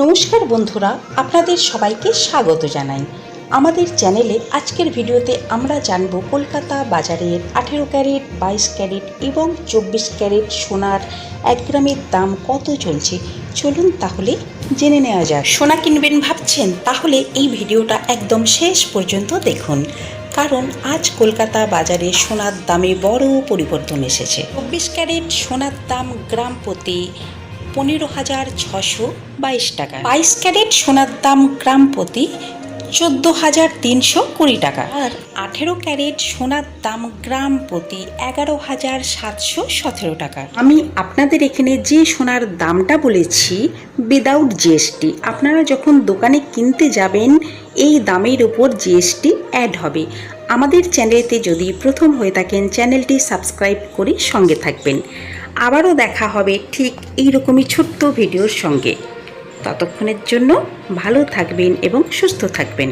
নমস্কার বন্ধুরা, আপনাদের সবাইকে স্বাগত জানাই আমাদের চ্যানেলে। আজকের ভিডিওতে আমরা জানব কলকাতা বাজারের 18 ক্যারেট, 22 ক্যারেট এবং 24 ক্যারেট সোনার 1 গ্রামের দাম কত চলছে। চলুন তাহলে জেনে নেওয়া যাক। সোনা কিনবেন ভাবছেন? তাহলে এই ভিডিওটা একদম শেষ পর্যন্ত দেখুন, কারণ আজ কলকাতা বাজারে সোনার দামে বড় পরিবর্তন এসেছে। 24 ক্যারেট সোনার দাম গ্রাম প্রতি 15,622 টাকা। 22 ক্যারেট সোনার দাম গ্রাম প্রতি 14,320 টাকা। আর 18 ক্যারেট সোনার দাম গ্রাম প্রতি 11,717 টাকা। আমি আপনাদের এখানে যে সোনার দামটা বলেছি উইদাউট জিএসটি, আপনারা যখন দোকানে কিনতে যাবেন এই দামের উপর জিএসটি অ্যাড হবে। আমাদের চ্যানেলতে যদি প্রথম হয়ে থাকেন, চ্যানেলটি সাবস্ক্রাইব করে সঙ্গে থাকবেন। আবারও দেখা হবে ঠিক এইরকমই ছোট্ট ভিডিওর সঙ্গে। ততক্ষণের জন্য ভালো থাকবেন এবং সুস্থ থাকবেন।